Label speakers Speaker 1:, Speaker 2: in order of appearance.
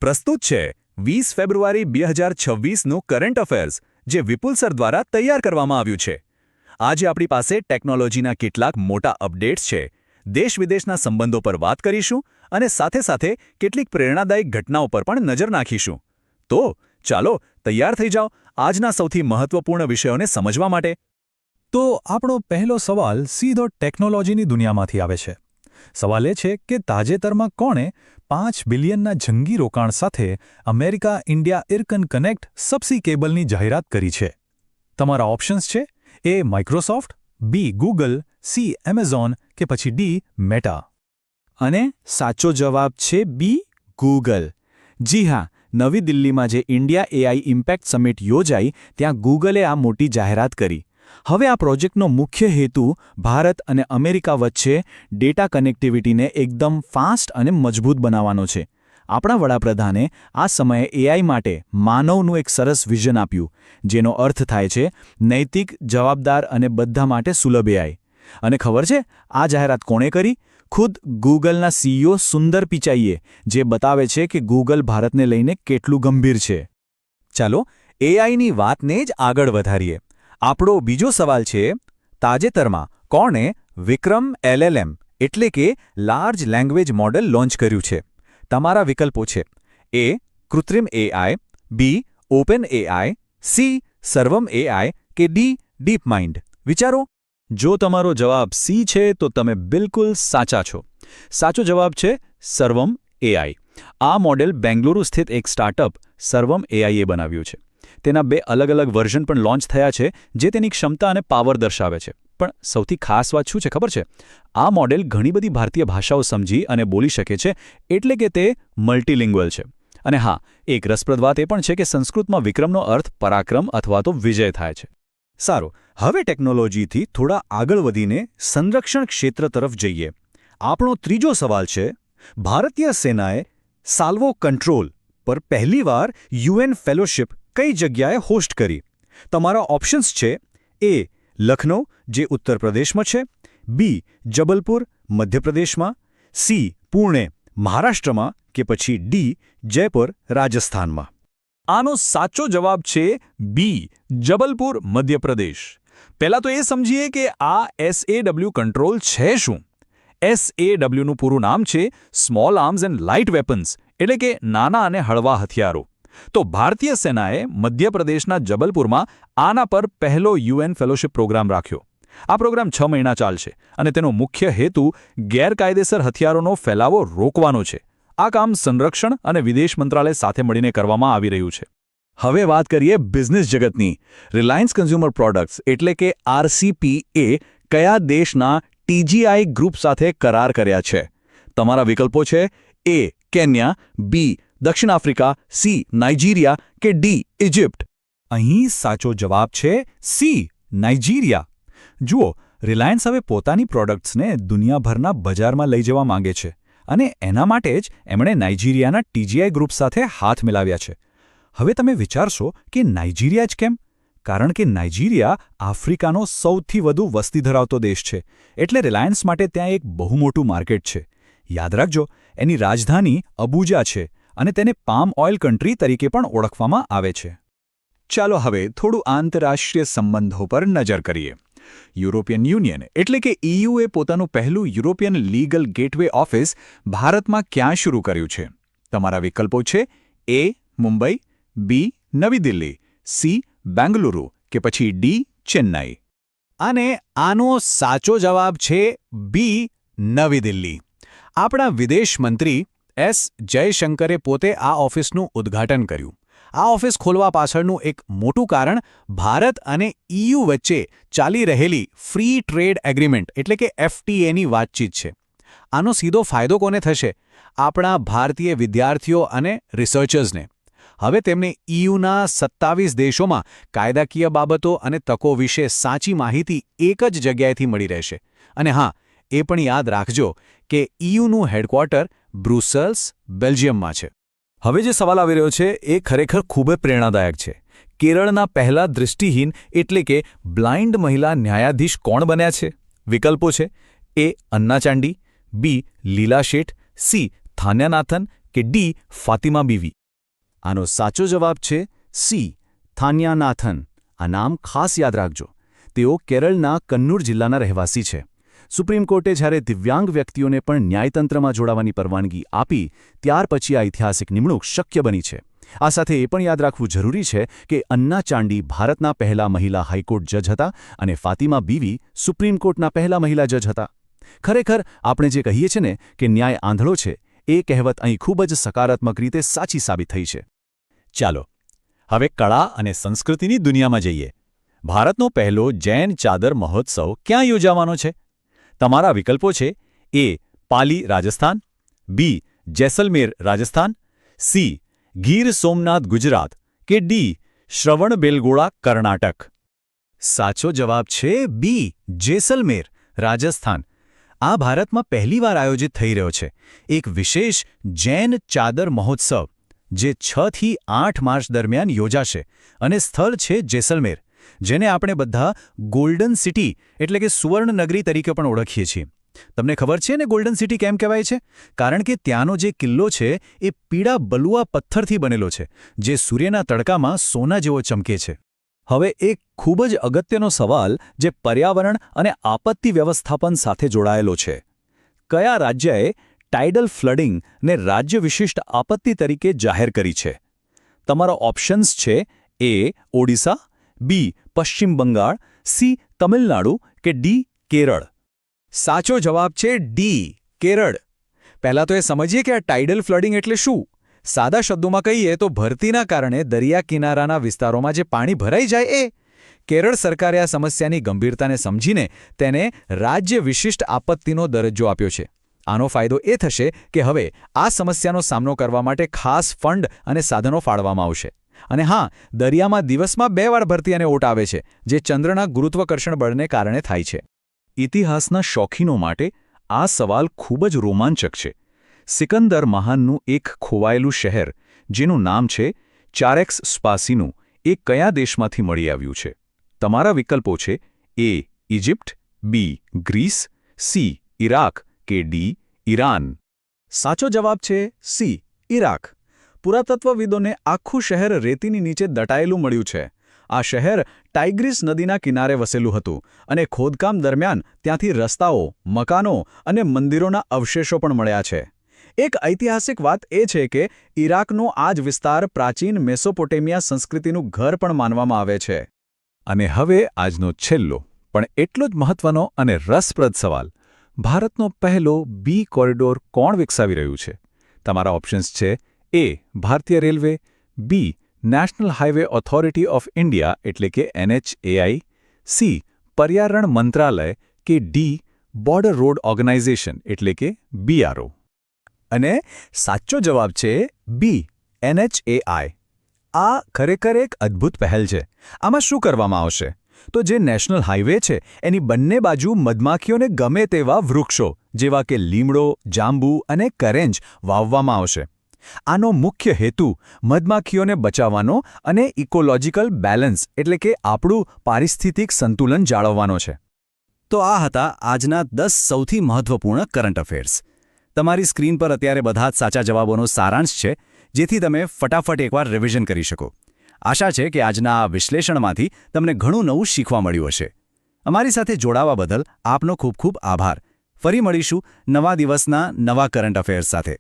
Speaker 1: પ્રસ્તુત છે 20 ફેબ્રુઆરી 2026નું current affairs, જે વિપુલ સર દ્વારા તૈયાર કરવામાં આવ્યું છે. આજે આપણી પાસે ટેકનોલોજીના કેટલાક મોટા અપડેટ્સ છે, દેશ-વિદેશના સંબંધો પર વાત કરીશું અને સાથે કેટલીક પ્રેરણાદાયક ઘટનાઓ પર પણ નજર નાખીશું. તો ચાલો તૈયાર થઈ જાઓ આજના સૌથી મહત્વપૂર્ણ વિષયોને સમજવા માટે.
Speaker 2: તો આપણો પહેલો સવાલ સીધો ટેકનોલોજીની દુનિયામાંથી આવે છે. સવાલ એ છે કે તાજેતરમાં કોણે 5 બિલિયનના જંગી રોકાણ સાથે અમેરિકા ઇન્ડિયા ઇરકન કનેક્ટ સબસી કેબલની જાહેરાત કરી છે? તમારા ઓપ્શન્સ છે: એ માઇક્રોસોફ્ટ, બી ગૂગલ, સી એમેઝોન કે પછી ડી મેટા.
Speaker 3: અને સાચો જવાબ છે બી ગૂગલ. જી હા, નવી દિલ્હીમાં જે ઇન્ડિયા એઆઈ ઇમ્પેક્ટ સમિટ યોજાઈ ત્યાં ગૂગલે આ મોટી જાહેરાત કરી. હવે આ પ્રોજેક્ટનો મુખ્ય હેતુ ભારત અને અમેરિકા વચ્ચે ડેટા કનેક્ટિવિટીને એકદમ ફાસ્ટ અને મજબૂત બનાવવાનો છે. આપણા વડાપ્રધાને આ સમયે એઆઈ માટે માનવનું એક સરસ વિઝન આપ્યું, જેનો અર્થ થાય છે નૈતિક, જવાબદાર અને બધા માટે સુલભ એઆઈ. અને ખબર છે આ જાહેરાત કોણે કરી? ખુદ ગૂગલના સીઈઓ સુંદર પિચાઈએ, જે બતાવે છે કે ગૂગલ ભારતને લઈને કેટલું ગંભીર છે.
Speaker 1: ચાલો એઆઈની વાતને જ આગળ વધારીએ. આપણો બીજો સવાલ છે, તાજેતરમાં કોણે વિક્રમ એલએલએમ એટલે કે લાર્જ લેંગ્વેજ મોડેલ લોન્ચ કર્યું છે? તમારા વિકલ્પો છે: એ કૃત્રિમ એઆઈ, બી ઓપન એઆઈ, સી સર્વમ એઆઈ કે ડી ડીપ માઇન્ડ. વિચારો. જો તમારો જવાબ સી છે તો તમે બિલકુલ સાચા છો. સાચો જવાબ છે સર્વમ એઆઈ. આ મોડેલ બેંગલુરુ સ્થિત એક સ્ટાર્ટઅપ સર્વમ એઆઈએ બનાવ્યું છે. તેના 2 અલગ વર્ઝન પણ લોન્ચ થયા છે, જે તેની ક્ષમતા અને પાવર દર્શાવે છે. પણ સૌથી ખાસ વાત શું છે ખબર છે? આ મોડેલ ઘણી બધી ભારતીય ભાષાઓ સમજી અને બોલી શકે છે, એટલે કે તે મલ્ટીલિંગ્વલ છે. અને હા, એક રસપ્રદ વાત એ પણ છે કે સંસ્કૃતમાં વિક્રમનો અર્થ પરાક્રમ અથવા તો વિજય થાય છે.
Speaker 3: સારું, હવે ટેકનોલોજીથી થોડા આગળ વધીને સંરક્ષણ ક્ષેત્ર તરફ જઈએ. આપણો ત્રીજો સવાલ છે, ભારતીય સેનાએ સાલ્વો કંટ્રોલ પર પહેલીવાર યુએન ફેલોશિપ કઈ જગ્યાએ હોસ્ટ કરી? તમારા ઓપ્શન્સ છે: એ લખનૌ, જે ઉત્તર પ્રદેશમાં છે, બી જબલપુર, મધ્યપ્રદેશમાં, સી પુણે, મહારાષ્ટ્રમાં કે પછી ડી જયપુર, રાજસ્થાનમાં.
Speaker 1: આનો સાચો જવાબ છે બી જબલપુર, મધ્યપ્રદેશ. પહેલાં તો એ સમજીએ કે આ SAW કંટ્રોલ છે શું? SAWનું પૂરું નામ છે small arms and light weapons, એટલે કે નાના અને હળવા હથિયારો. તો ભારતીય સેનાએ મધ્યપ્રદેશના જબલપુરમાં આના પર પહેલો યુએન ફેલોશિપ પ્રોગ્રામ રાખ્યો. આ પ્રોગ્રામ 6 મહિના ચાલશે અને તેનો મુખ્ય હેતુ ગેરકાયદેસર હથિયારોનો ફેલાવો રોકવાનો છે. આ કામ સંરક્ષણ અને વિદેશ મંત્રાલય સાથે મળીને કરવામાં આવી રહ્યું છે. હવે વાત કરીએ બિઝનેસ જગતની. રિલાયન્સ કન્ઝ્યુમર પ્રોડક્ટ્સ એટલે કે RCP એ કયા દેશના TGI ગ્રુપ સાથે કરાર કર્યા છે? તમારા વિકલ્પો છે: એ કેન્યા, બી દક્ષિણ આફ્રિકા, સી નાઇજીરિયા કે ડી ઇજિપ્ત.
Speaker 2: અહીં સાચો જવાબ છે સી નાઇજીરિયા. જુઓ, રિલાયન્સ હવે પોતાની પ્રોડક્ટ્સને દુનિયાભરના બજારમાં લઈ જવા માંગે છે અને એના માટે જ એમણે નાઇજીરિયાના TGI ગ્રુપ સાથે હાથ મિલાવ્યા છે. હવે તમે વિચારશો કે નાઇજીરિયા જ કેમ? કારણ કે નાઇજીરિયા આફ્રિકાનો સૌથી વધુ વસ્તી ધરાવતો દેશ છે, એટલે રિલાયન્સ માટે ત્યાં એક બહુ મોટું માર્કેટ છે. યાદ રાખજો, એની રાજધાની અબુજા છે અને તેને પામ ઓઇલ કન્ટ્રી તરીકે પણ ઓળખવામાં આવે છે.
Speaker 1: ચાલો હવે થોડું આંતરરાષ્ટ્રીય સંબંધો પર નજર કરીએ. યુરોપિયન યુનિયન એટલે કે EUએ પોતાનું પહેલું યુરોપિયન લીગલ ગેટવે ઓફિસ ભારતમાં ક્યાં શરૂ કર્યું છે? તમારા વિકલ્પો છે: એ મુંબઈ, બી નવી દિલ્હી, સી બેંગલુરુ કે પછી ડી ચેન્નાઈ.
Speaker 3: અને આનો સાચો જવાબ છે બી નવી દિલ્હી. આપણા વિદેશ મંત્રી S જયશંકરે પોતે આ ઓફિસનું ઉદ્ઘાટન કર્યું. આ ઓફિસ ખોલવા પાછળનું એક મોટું કારણ ભારત અને EU વચ્ચે ચાલી રહેલી ફ્રી ટ્રેડ એગ્રીમેન્ટ એટલે કે FTAની વાતચીત છે. આનો સીધો ફાયદો કોને થશે? આપણા ભારતીય વિદ્યાર્થીઓ અને રિસર્ચર્સને. હવે તેમને EUના 27 દેશોમાં કાયદાકીય બાબતો અને તકો વિશે સાચી માહિતી એક જ જગ્યાએથી મળી રહેશે. અને હા, એ પણ યાદ રાખજો કે EUનું હેડક્વાર્ટર બ્રુસેલ્સ, બેલ્જિયમમાં છે.
Speaker 2: હવે જે સવાલ આવી રહ્યો છે એ ખરેખર ખૂબ જ પ્રેરણાદાયક છે. કેરળના પહેલા દૃષ્ટિહીન એટલે કે બ્લાઇન્ડ મહિલા ન્યાયાધીશ કોણ બન્યા છે? વિકલ્પો છે: એ અન્ના ચાંડી, બી લીલા શેઠ, સી થાન્યાનાથન કે ડી ફાતિમા બીવી?
Speaker 3: આનો સાચો જવાબ છે સી થાન્યાનાથન. આ નામ ખાસ યાદ રાખજો. તેઓ કેરળના કન્નૂર જિલ્લાના રહેવાસી છે. સુપ્રીમ કોર્ટે જ્યારે દિવ્યાંગ વ્યક્તિઓને પણ ન્યાયતંત્રમાં જોડાવાની પરવાનગી આપી ત્યાર પછી આ ઐતિહાસિક નિમણૂક શક્ય બની છે. આ સાથે એ પણ યાદ રાખવું જરૂરી છે કે અન્ના ચાંડી ભારતના પહેલા મહિલા હાઈકોર્ટ જજ હતા અને ફાતિમા બીવી સુપ્રીમ કોર્ટના પહેલા મહિલા જજ હતા. ખરેખર આપણે જે કહીએ છીએ ને કે ન્યાય આંધળો છે, એ કહેવત અહીં ખૂબ જ સકારાત્મક રીતે સાચી સાબિત થઈ છે.
Speaker 2: ચાલો હવે કળા અને સંસ્કૃતિની દુનિયામાં જઈએ. ભારતનો પહેલો જૈન ચાદર મહોત્સવ ક્યાં યોજાવાનો છે? તમારા વિકલ્પો છે: એ પાલી રાજસ્થાન, બી જેસલમેર રાજસ્થાન, સી ગીર સોમનાથ ગુજરાત કે ડી શ્રવણબેલગોળા કર્ણાટક?
Speaker 3: સાચો જવાબ છે બી જેસલમેર રાજસ્થાન. આ ભારતમાં પહેલીવાર આયોજિત થઈ રહ્યો છે એક વિશેષ જૈન ચાદર મહોત્સવ જે 6 થી 8 માર્ચ દરમિયાન યોજાશે અને સ્થળ છે જેસલમેર, જેને આપણે બધા ગોલ્ડન સિટી એટલે કે સુવર્ણનગરી તરીકે પણ ઓળખીએ છીએ. તમને ખબર છે ને ગોલ્ડન સિટી કેમ કહેવાય છે? કારણ કે ત્યાંનો જે કિલ્લો છે એ પીળા બલુઆ પથ્થરથી બનેલો છે જે સૂર્યના તડકામાં સોના જેવો ચમકે છે.
Speaker 2: હવે એક ખૂબ જ અગત્યનો સવાલ જે પર્યાવરણ અને આપત્તિ વ્યવસ્થાપન સાથે જોડાયેલો છે. કયા રાજ્યએ ટાઇડલ ફ્લડિંગને રાજ્ય વિશિષ્ટ આપત્તિ તરીકે જાહેર કરી છે? તમારા ઓપ્શન્સ છે: એ ઓડિશા, બી પશ્ચિમ બંગાળ, સી તમિલનાડુ કે ડી કેરળ?
Speaker 3: સાચો જવાબ છે ડી કેરળ. પહેલાં તો એ સમજીએ કે આ ટાઇડલ ફ્લડિંગ એટલે શું. સાદા શબ્દોમાં કહીએ તો ભરતીના કારણે દરિયા કિનારાના વિસ્તારોમાં જે પાણી ભરાઈ જાય એ. કેરળ સરકારે આ સમસ્યાની ગંભીરતાને સમજીને તેને રાજ્ય વિશિષ્ટ આપત્તિનો દરજ્જો આપ્યો છે. આનો ફાયદો એ થશે કે હવે આ સમસ્યાનો સામનો કરવા માટે ખાસ ફંડ અને સાધનો ફાળવવામાં આવશે. અને હા, દરિયામાં દિવસમાં 2 વાર ભરતી અને ઓટ આવે છે, જે ચંદ્રના ગુરુત્વાકર્ષણ બળને કારણે થાય છે.
Speaker 2: ઇતિહાસના શોખીનો માટે આ સવાલ ખૂબ જ રોમાંચક છે. સિકંદર મહાનનું એક ખોવાયેલું શહેર જેનું નામ છે ચારેક્સ સ્પાસીનું એ કયા દેશમાંથી મળી આવ્યું છે? તમારા વિકલ્પો છે: એ ઇજિપ્ત, બી ગ્રીસ, સી ઇરાક કે ડી ઈરાન?
Speaker 3: સાચો જવાબ છે સી ઇરાક. પુરાતત્વવિદોને આખું શહેર રેતીની નીચે દટાયેલું મળ્યું છે. આ શહેર ટાઇગ્રીસ નદીના કિનારે વસેલું હતું અને ખોદકામ દરમિયાન ત્યાંથી રસ્તાઓ, મકાનો અને મંદિરોના અવશેષો પણ મળ્યા છે. એક ઐતિહાસિક વાત એ છે કે ઇરાકનો આ જ વિસ્તાર પ્રાચીન મેસોપોટેમિયા સંસ્કૃતિનું ઘર પણ માનવામાં આવે છે.
Speaker 2: અને હવે આજનો છેલ્લો પણ એટલો જ મહત્વનો અને રસપ્રદ સવાલ: ભારતનો પહેલો બી કોરિડોર કોણ વિકસાવી રહ્યું છે? તમારા ઓપ્શન્સ છે: એ ભારતીય railway, B national highway authority of India એટલે કે NHAI, સી પર્યાવરણ મંત્રાલય કે ડી બોર્ડર રોડ ઓર્ગેનાઇઝેશન એટલે કે BRO?
Speaker 3: અને સાચો જવાબ છે બી NHAI. આ ખરેખર એક અદ્ભુત પહેલ છે. આમાં શું કરવામાં આવશે? તો જે નેશનલ હાઇવે છે એની બંને બાજુ મધમાખીઓને ગમે તેવા વૃક્ષો જેવા કે લીમડો, જાંબુ અને કરેંજ વાવવામાં આવશે. આનો મુખ્ય હેતુ મધમાખીઓને બચાવવાનો અને ઇકોલોજીકલ બેલેન્સ એટલે કે આપણું પારિસ્થિતિક સંતુલન જાળવવાનો છે. તો આ હતા આજના 10 સૌથી મહત્વપૂર્ણ કરંટ અફેર્સ. તમારી સ્ક્રીન પર અત્યારે બધા જ સાચા જવાબોનો સારાંશ છે, જેથી તમે ફટાફટ એકવાર રિવિઝન કરી શકો. આશા છે કે આજના આ વિશ્લેષણમાંથી તમને ઘણું નવું શીખવા મળ્યું હશે. અમારી સાથે જોડાવા બદલ આપનો ખૂબ ખૂબ આભાર. ફરી મળીશું નવા દિવસના નવા કરંટ અફેર્સ સાથે.